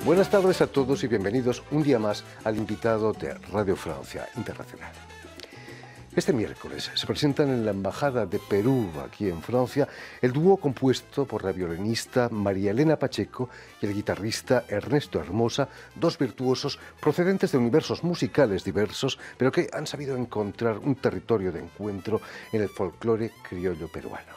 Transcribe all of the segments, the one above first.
Buenas tardes a todos y bienvenidos un día más al invitado de Radio Francia Internacional. Este miércoles se presentan en la Embajada de Perú, aquí en Francia, el dúo compuesto por la violinista María Elena Pacheco y el guitarrista Ernesto Hermosa, dos virtuosos procedentes de universos musicales diversos, pero que han sabido encontrar un territorio de encuentro en el folclore criollo peruano.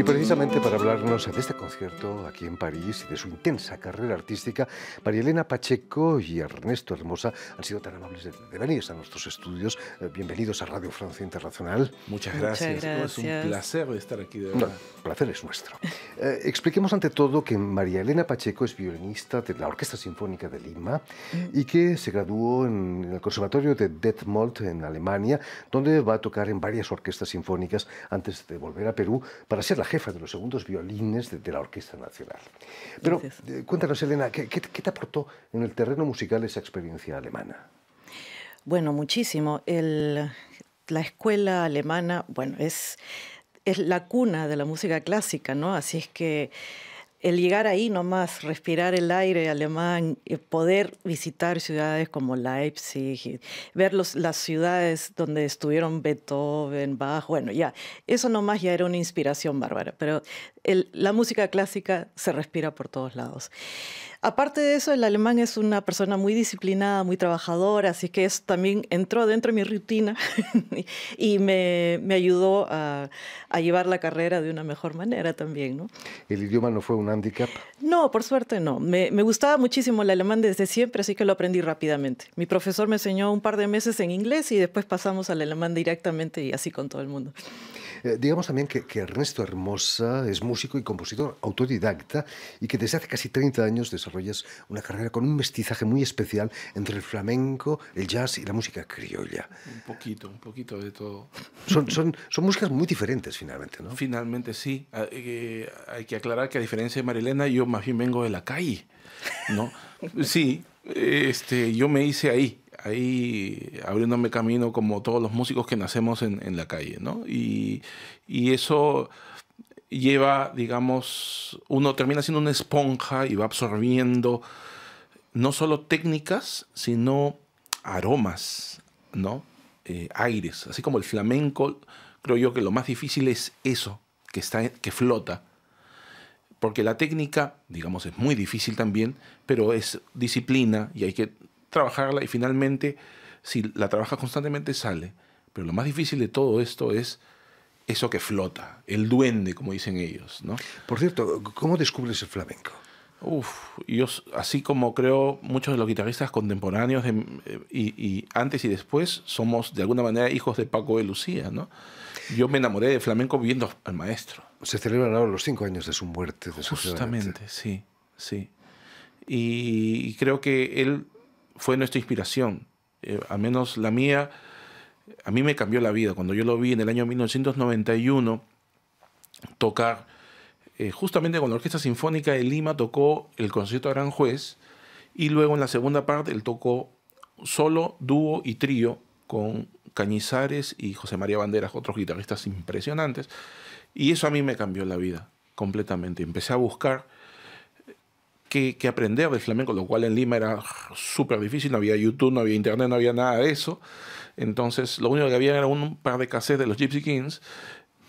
Precisamente para hablarnos de este concierto aquí en París y de su intensa carrera artística, María Elena Pacheco y Ernesto Hermosa han sido tan amables de venir a nuestros estudios. Bienvenidos a Radio Francia Internacional. Muchas gracias. Es un placer de estar aquí, de verdad. No, el placer es nuestro. Expliquemos ante todo que María Elena Pacheco es violinista de la Orquesta Sinfónica de Lima y que se graduó en el Conservatorio de Detmold en Alemania, donde va a tocar en varias orquestas sinfónicas antes de volver a Perú para ser la jefa de los segundos violines de la Orquesta Nacional. Pero cuéntanos, Elena, ¿qué te aportó en el terreno musical esa experiencia alemana? Bueno, muchísimo. La escuela alemana, bueno, es la cuna de la música clásica, ¿no? Así es que el llegar ahí nomás, respirar el aire alemán, poder visitar ciudades como Leipzig, ver las ciudades donde estuvieron Beethoven, Bach, bueno, ya, eso nomás ya era una inspiración bárbara, pero la música clásica se respira por todos lados. Aparte de eso, el alemán es una persona muy disciplinada, muy trabajadora, así que eso también entró dentro de mi rutina y me ayudó a llevar la carrera de una mejor manera también, ¿no? ¿El idioma no fue un hándicap? No, por suerte no. Me gustaba muchísimo el alemán desde siempre, así que lo aprendí rápidamente. Mi profesor me enseñó un par de meses en inglés y después pasamos al alemán directamente y así con todo el mundo. Digamos también que Ernesto Hermosa es músico y compositor autodidacta y que desde hace casi 30 años desarrollas una carrera con un mestizaje muy especial entre el flamenco, el jazz y la música criolla. Un poquito de todo. Son músicas muy diferentes finalmente, ¿no? Finalmente sí. Hay que aclarar que a diferencia de María Elena, yo más bien vengo de la calle, ¿no? Sí, yo me hice ahí abriéndome camino como todos los músicos que nacemos en la calle, ¿no? Y eso lleva, digamos, uno termina siendo una esponja y va absorbiendo no solo técnicas, sino aromas, ¿no? Aires. Así como el flamenco, creo yo que lo más difícil es eso, que flota. Porque la técnica, digamos, es muy difícil también, pero es disciplina y hay que trabajarla y finalmente, si la trabajas constantemente, sale. Pero lo más difícil de todo esto es eso que flota, el duende, como dicen ellos, ¿no? Por cierto, ¿cómo descubres el flamenco? Yo, así como creo muchos de los guitarristas contemporáneos y antes y después, somos de alguna manera hijos de Paco de Lucía, ¿no? Yo me enamoré del flamenco viendo al maestro. Se celebran ahora los 5 años de su muerte. Justamente, sí. Y creo que él fue nuestra inspiración, al menos la mía. A mí me cambió la vida cuando yo lo vi en el año 1991 tocar, justamente con la Orquesta Sinfónica de Lima tocó el concierto de Aranjuez y luego en la segunda parte él tocó solo, dúo y trío con Cañizares y José María Banderas, otros guitarristas impresionantes, y eso a mí me cambió la vida completamente. Empecé a buscar que aprender del flamenco, lo cual en Lima era súper difícil, no había YouTube, no había internet, no había nada de eso. Entonces lo único que había era un par de cassettes de los Gypsy Kings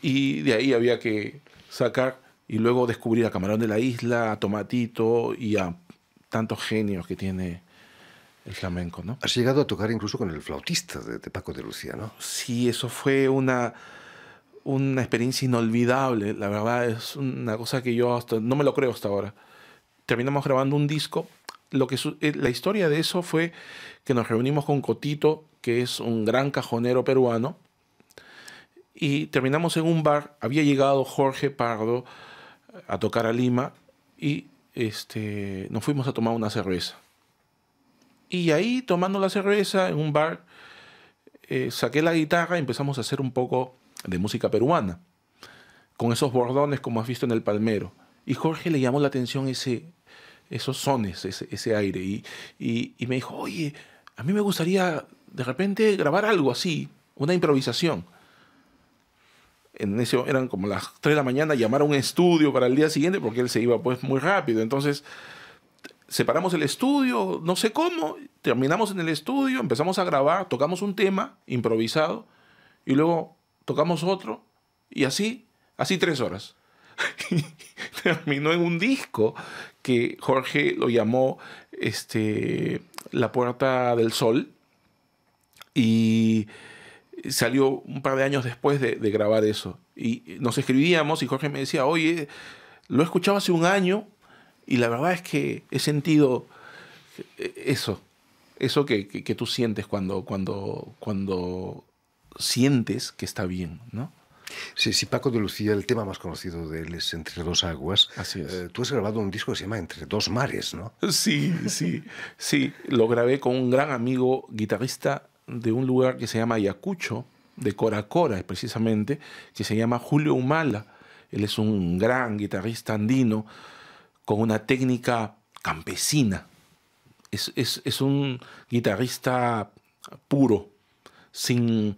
y de ahí había que sacar y luego descubrir a Camarón de la Isla, a Tomatito y a tantos genios que tiene el flamenco, ¿no? Has llegado a tocar incluso con el flautista de Paco de Lucía, ¿no? Sí, eso fue una experiencia inolvidable. La verdad es una cosa que yo no me lo creo hasta ahora. Terminamos grabando un disco. La historia de eso fue que nos reunimos con Cotito, que es un gran cajonero peruano, y terminamos en un bar. Había llegado Jorge Pardo a tocar a Lima y nos fuimos a tomar una cerveza. Y ahí, tomando la cerveza en un bar, saqué la guitarra y empezamos a hacer un poco de música peruana, con esos bordones como has visto en el Palmero. Y Jorge le llamó la atención esos sones, ese aire. Y me dijo, oye, a mí me gustaría de repente grabar algo así, una improvisación. En eso eran como las 3 de la mañana, llamar a un estudio para el día siguiente, porque él se iba pues muy rápido. Entonces separamos el estudio, no sé cómo, terminamos en el estudio, empezamos a grabar, tocamos un tema improvisado y luego tocamos otro y así 3 horas. Terminó en un disco que Jorge lo llamó La Puerta del Sol y salió un par de años después de grabar eso. Y nos escribíamos y Jorge me decía, oye, lo he escuchado hace un año y la verdad es que he sentido eso que tú sientes cuando sientes que está bien, ¿no? Sí, sí, Paco de Lucía, el tema más conocido de él es Entre dos aguas. Así es. Tú has grabado un disco que se llama Entre dos mares, ¿no? Sí. Lo grabé con un gran amigo guitarrista de un lugar que se llama Ayacucho, de Coracora precisamente, que se llama Julio Humala. Él es un gran guitarrista andino con una técnica campesina. Es un guitarrista puro, sin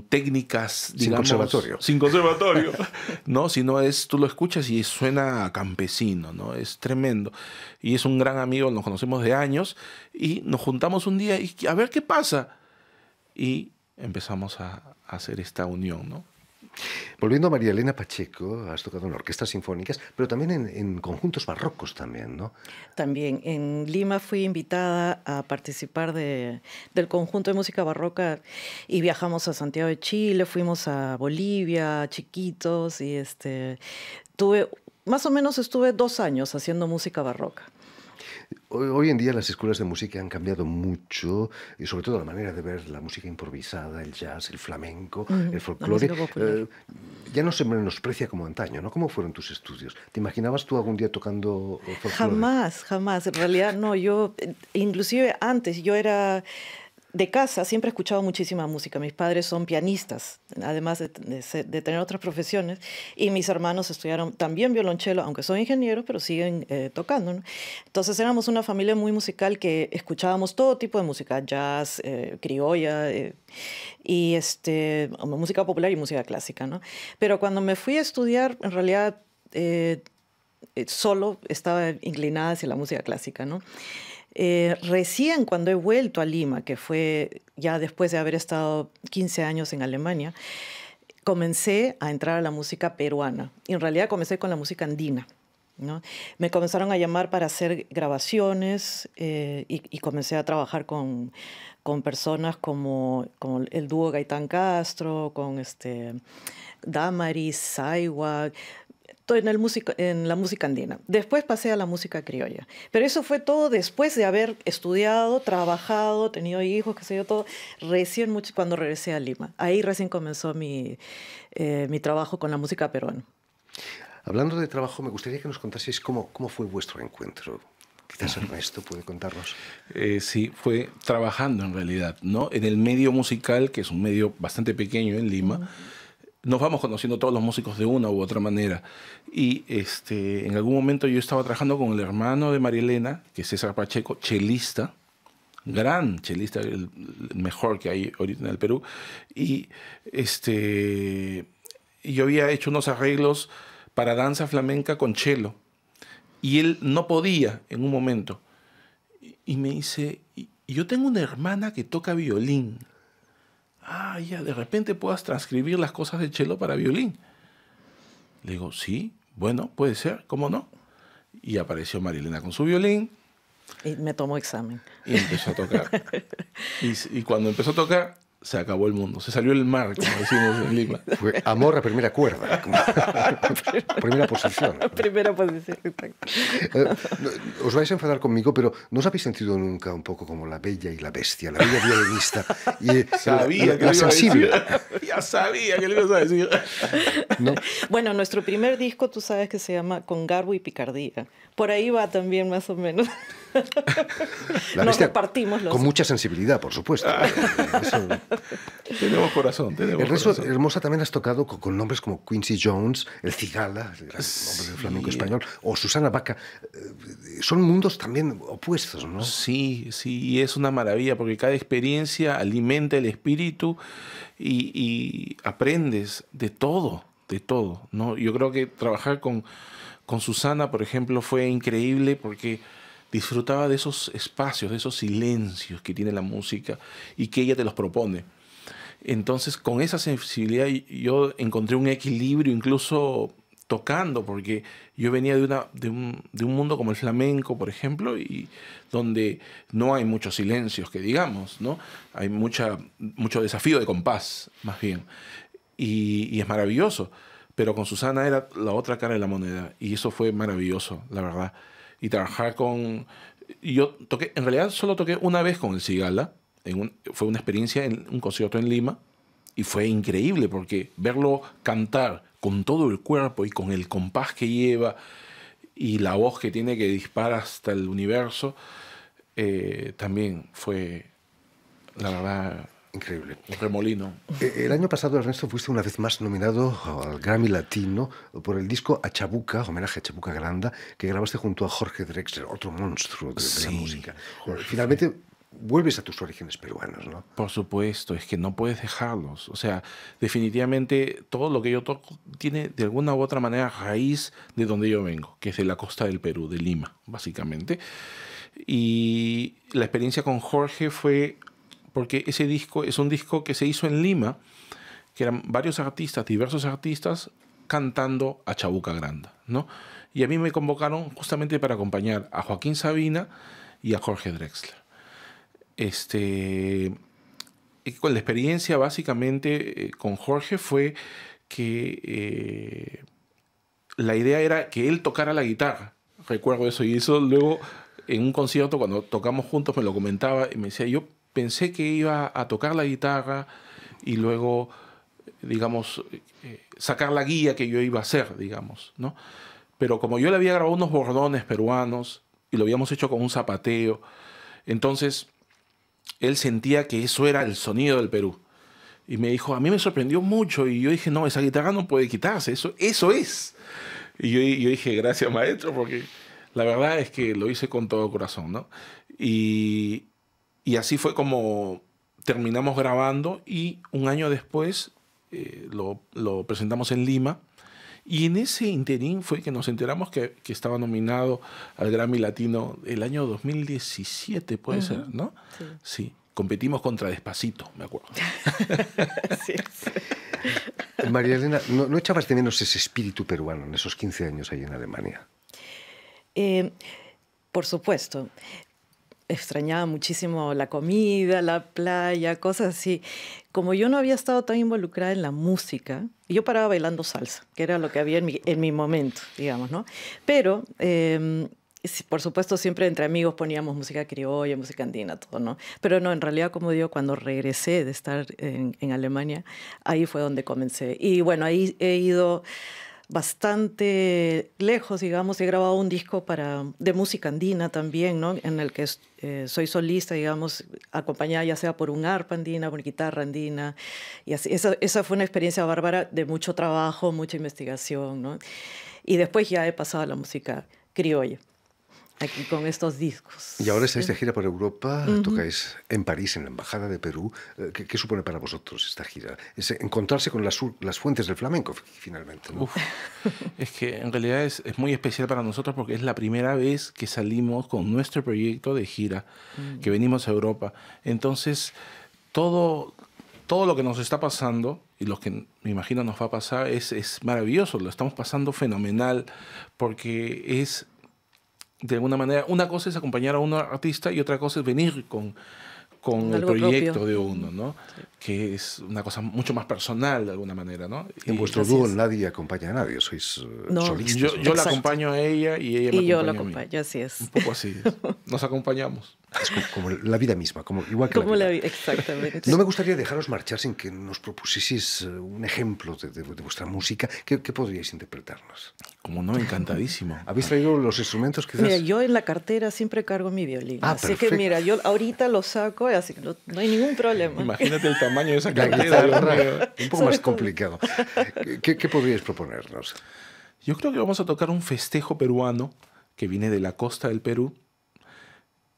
técnicas, digamos... Sin conservatorio. ¿No? Sino tú lo escuchas y suena campesino, ¿no? Es tremendo. Y es un gran amigo, nos conocemos de años, y nos juntamos un día y a ver qué pasa. Y empezamos a hacer esta unión, ¿no? Volviendo a María Elena Pacheco, has tocado en orquestas sinfónicas, pero también en conjuntos barrocos también, ¿no? También en Lima fui invitada a participar del conjunto de música barroca y viajamos a Santiago de Chile, fuimos a Bolivia, Chiquitos, y más o menos estuve 2 años haciendo música barroca. Hoy en día las escuelas de música han cambiado mucho, y sobre todo la manera de ver la música improvisada, el jazz, el flamenco, el folclore. Ya no se menosprecia como antaño, ¿no? ¿Cómo fueron tus estudios? ¿Te imaginabas tú algún día tocando folclore? Jamás. En realidad no, inclusive antes, yo era... De casa siempre he escuchado muchísima música. Mis padres son pianistas, además de tener otras profesiones, y mis hermanos estudiaron también violonchelo, aunque son ingenieros, pero siguen tocando, ¿no? Entonces éramos una familia muy musical que escuchábamos todo tipo de música, jazz, criolla, y música popular y música clásica, ¿no? Pero cuando me fui a estudiar, en realidad solo estaba inclinada hacia la música clásica, ¿no? Recién cuando he vuelto a Lima, que fue ya después de haber estado 15 años en Alemania, comencé a entrar a la música peruana. Y en realidad comencé con la música andina, ¿no? Me comenzaron a llamar para hacer grabaciones y comencé a trabajar con personas como el dúo Gaitán Castro, con Damaris, Saiwa, en la música andina. Después pasé a la música criolla. Pero eso fue todo después de haber estudiado, trabajado, tenido hijos, qué sé yo, todo. Cuando regresé a Lima. Ahí recién comenzó mi trabajo con la música peruana. Hablando de trabajo, me gustaría que nos contaseis cómo fue vuestro encuentro. Quizás Ernesto puede contarnos. Sí, fue trabajando en realidad, ¿no? En el medio musical, que es un medio bastante pequeño en Lima. Nos vamos conociendo todos los músicos de una u otra manera. Y en algún momento yo estaba trabajando con el hermano de María Elena, que es César Pacheco, chelista, gran chelista, el mejor que hay ahorita en el Perú. Y yo había hecho unos arreglos para danza flamenca con chelo. Y él no podía en un momento. Y me dice, yo tengo una hermana que toca violín. Ya, de repente puedas transcribir las cosas de chelo para violín. Le digo, sí, bueno, puede ser, ¿cómo no? Y apareció María Elena con su violín, Y me tomó examen. Y empezó a tocar. Y cuando empezó a tocar, se acabó el mundo. Se salió el mar, como decimos en Lima. Fue amor a primera cuerda. Primera posición. Primera posición, exacto. Os vais a enfadar conmigo, pero ¿no os habéis sentido nunca un poco como la bella y la bestia, la bella violinista y sabía que la lo iba a sensible? decir. Ya sabía que lo ibas a decir. ¿No? Bueno, nuestro primer disco, tú sabes que se llama Con Garbo y Picardía. Por ahí va también, más o menos. La Nos bestia repartimos los... con mucha sensibilidad, por supuesto. Eso. Tenemos corazón, tenemos El resto, corazón. Hermosa, también has tocado con nombres como Quincy Jones, el Cigala, el gran nombre del flamenco español, o Susana Baca. Son mundos también opuestos, ¿no? Sí, sí, y es una maravilla porque cada experiencia alimenta el espíritu y aprendes de todo, ¿no? Yo creo que trabajar con Susana, por ejemplo, fue increíble porque disfrutaba de esos espacios, de esos silencios que tiene la música y que ella te los propone. Entonces, con esa sensibilidad yo encontré un equilibrio incluso tocando, porque yo venía de un mundo como el flamenco, por ejemplo, y donde no hay muchos silencios, que digamos, ¿no? Hay mucho desafío de compás, más bien. Y es maravilloso. Pero con Susana era la otra cara de la moneda. Y eso fue maravilloso, la verdad. Y trabajar con... Yo toqué, en realidad solo toqué una vez con el Cigala. Fue una experiencia en un concierto en Lima. Y fue increíble porque verlo cantar con todo el cuerpo y con el compás que lleva y la voz que tiene que disparar hasta el universo, también fue, la verdad... Increíble. Un remolino. El año pasado, Ernesto, fuiste una vez más nominado al Grammy Latino por el disco A Chabuca, homenaje a Chabuca Granda, que grabaste junto a Jorge Drexler, otro monstruo de la música. Jorge. Finalmente, vuelves a tus orígenes peruanos, ¿no? Por supuesto, es que no puedes dejarlos. O sea, definitivamente todo lo que yo toco tiene de alguna u otra manera raíz de donde yo vengo, que es de la costa del Perú, de Lima, básicamente. Y la experiencia con Jorge fue... porque ese disco es un disco que se hizo en Lima, que eran varios artistas, diversos artistas, cantando a Chabuca Granda, ¿no? Y a mí me convocaron justamente para acompañar a Joaquín Sabina y a Jorge Drexler. Y con la experiencia, básicamente, con Jorge fue que la idea era que él tocara la guitarra. Recuerdo eso, y eso luego en un concierto, cuando tocamos juntos, me lo comentaba y me decía, yo pensé que iba a tocar la guitarra y luego, digamos, sacar la guía que yo iba a hacer, digamos, ¿no? Pero como yo le había grabado unos bordones peruanos y lo habíamos hecho con un zapateo, entonces él sentía que eso era el sonido del Perú. Y me dijo, a mí me sorprendió mucho. Y yo dije, no, esa guitarra no puede quitarse, eso es. Y yo dije, gracias, maestro, porque la verdad es que lo hice con todo corazón, ¿no? Y así fue como terminamos grabando y un año después lo presentamos en Lima. Y en ese interín fue que nos enteramos que estaba nominado al Grammy Latino el año 2017, puede ser, ¿no? Sí. Sí. Competimos contra Despacito, me acuerdo. Sí, sí. María Elena, ¿no echabas de menos ese espíritu peruano en esos 15 años ahí en Alemania? Por supuesto. Extrañaba muchísimo la comida, la playa, cosas así. Como yo no había estado tan involucrada en la música, yo paraba bailando salsa, que era lo que había en mi momento, digamos, ¿no? Pero, por supuesto, siempre entre amigos poníamos música criolla, música andina, todo, ¿no? Pero no, en realidad, como digo, cuando regresé de estar en Alemania, ahí fue donde comencé. Y bueno, ahí he ido bastante lejos, digamos. He grabado un disco de música andina también, ¿no? En el que soy solista, digamos, acompañada ya sea por un arpa andina, por guitarra andina. Y así, esa fue una experiencia bárbara de mucho trabajo, mucha investigación, ¿no? Y después ya he pasado a la música criolla, aquí con estos discos. Y ahora estáis de gira por Europa, tocáis en París, en la Embajada de Perú. ¿Qué supone para vosotros esta gira? Es encontrarse con las fuentes del flamenco, finalmente, ¿no? Uf, es que en realidad es muy especial para nosotros porque es la primera vez que salimos con nuestro proyecto de gira, que venimos a Europa. Entonces, todo lo que nos está pasando y lo que me imagino nos va a pasar es maravilloso. Lo estamos pasando fenomenal porque es de alguna manera, una cosa es acompañar a un artista y otra cosa es venir con el Algo proyecto propio. de uno, ¿no? Sí. Que es una cosa mucho más personal de alguna manera, ¿no? En Y vuestro así dúo es. nadie acompaña a nadie, sois No, solistas. yo ¿no? la Exacto. acompaño a ella y ella me Y yo lo acompaña a mí. acompaño, así es. Un poco así es. Nos acompañamos. Es como la vida misma, como, igual que Como la la vida. vi, exactamente. No me gustaría dejaros marchar sin que nos propusieseis un ejemplo de vuestra música. ¿Qué podríais interpretarnos? Como no, encantadísimo. ¿Habéis traído los instrumentos quizás? Mira, yo en la cartera siempre cargo mi violín. Ah, así perfecto. que mira, yo ahorita lo saco, así que no hay ningún problema. Imagínate el tamaño de esa La cartera. Dios guitarra, mío. un poco más complicado. ¿Qué podríais proponernos? Yo creo que vamos a tocar un festejo peruano que viene de la costa del Perú.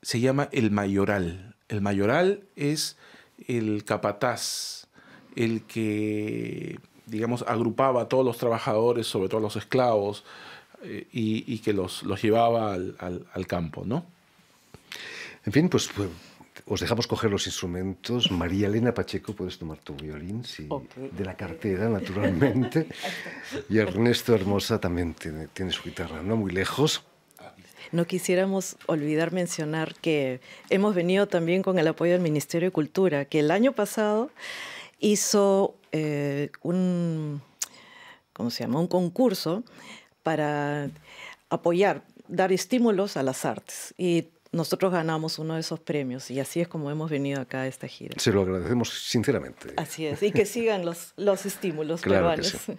Se llama el mayoral. El mayoral es el capataz, el que, digamos, agrupaba a todos los trabajadores, sobre todo a los esclavos, y que los llevaba al campo, ¿no? En fin, pues os dejamos coger los instrumentos. María Elena Pacheco, puedes tomar tu violín, sí, Ok. de la cartera, naturalmente. Y Ernesto Hermosa también tiene su guitarra, no muy lejos. No quisiéramos olvidar mencionar que hemos venido también con el apoyo del Ministerio de Cultura, que el año pasado hizo ¿cómo se llama? Un concurso para apoyar, dar estímulos a las artes. Y nosotros ganamos uno de esos premios y así es como hemos venido acá a esta gira. Se lo agradecemos sinceramente. Así es, y que sigan los estímulos Claro que peruanos. sí.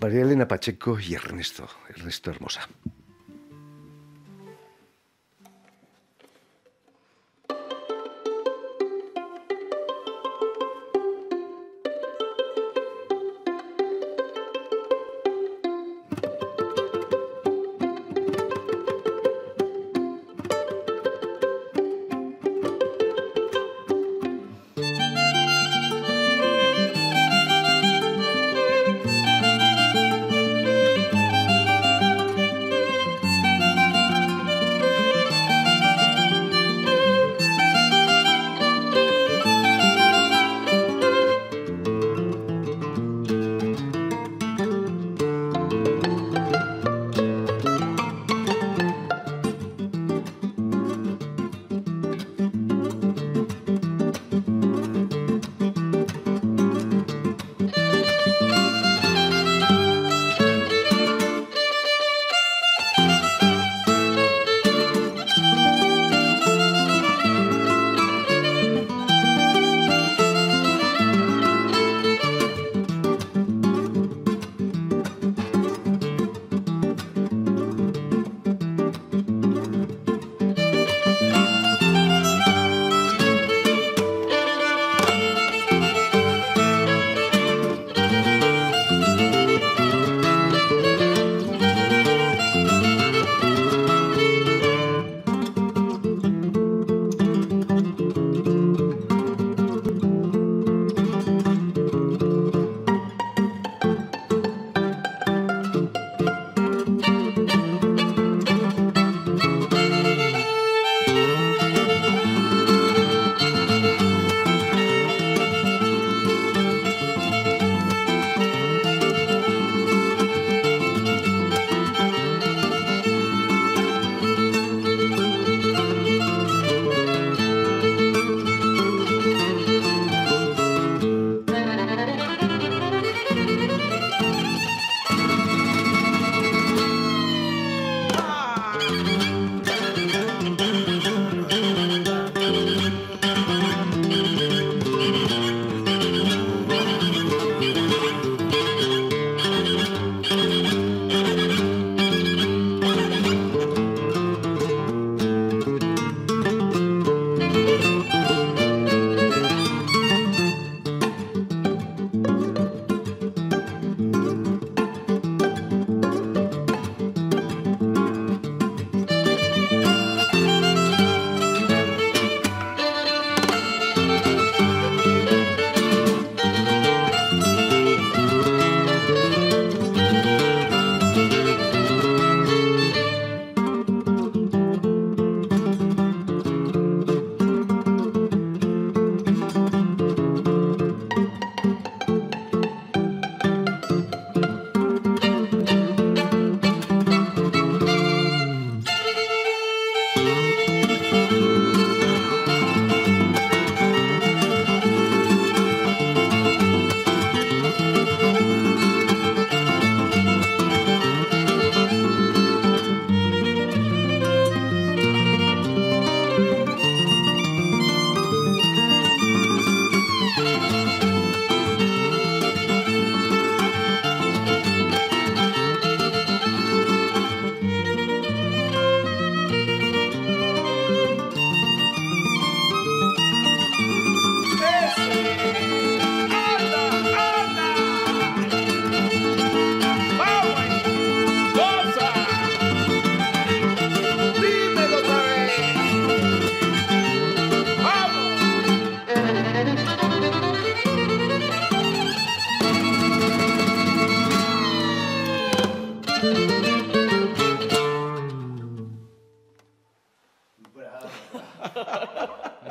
María Elena Pacheco y Ernesto Hermosa.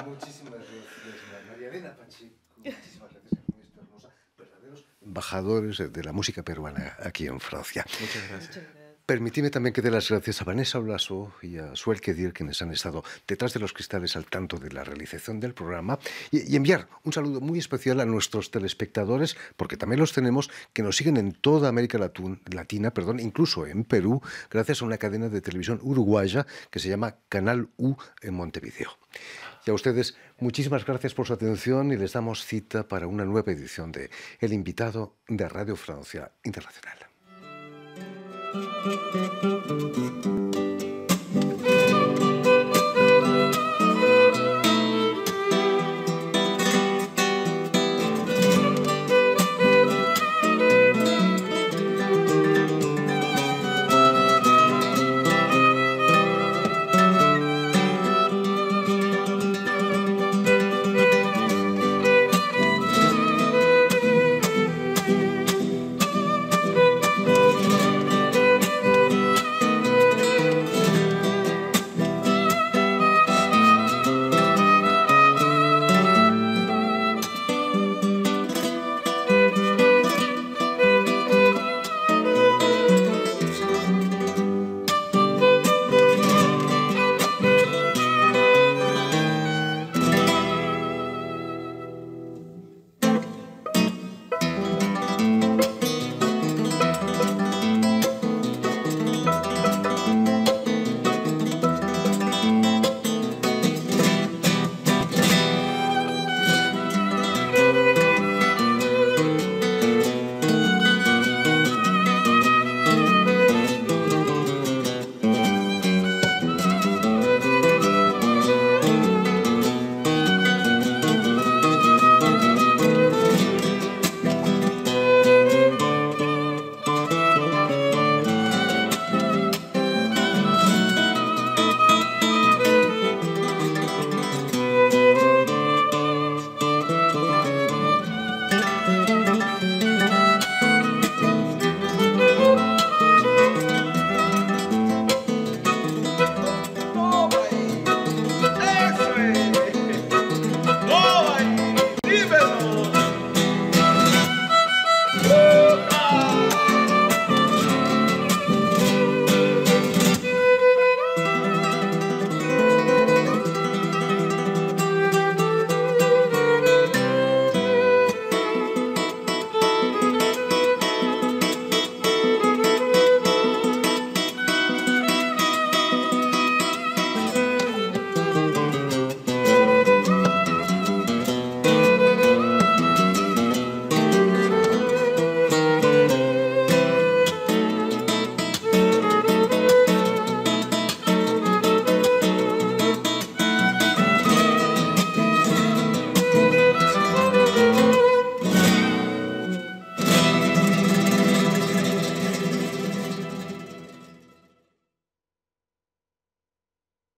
Muchísimas gracias, María Elena Pacheco. Muchísimas gracias, Ernesto Hermosa, verdaderos embajadores de la música peruana aquí en Francia. Muchas gracias. Permitidme también que dé las gracias a Vanessa Blasó y a Suel Kedir, quienes han estado detrás de los cristales al tanto de la realización del programa, y enviar un saludo muy especial a nuestros telespectadores, porque también los tenemos, que nos siguen en toda América Latina, incluso en Perú, gracias a una cadena de televisión uruguaya que se llama Canal U en Montevideo. Y a ustedes, muchísimas gracias por su atención y les damos cita para una nueva edición de El Invitado de Radio Francia Internacional.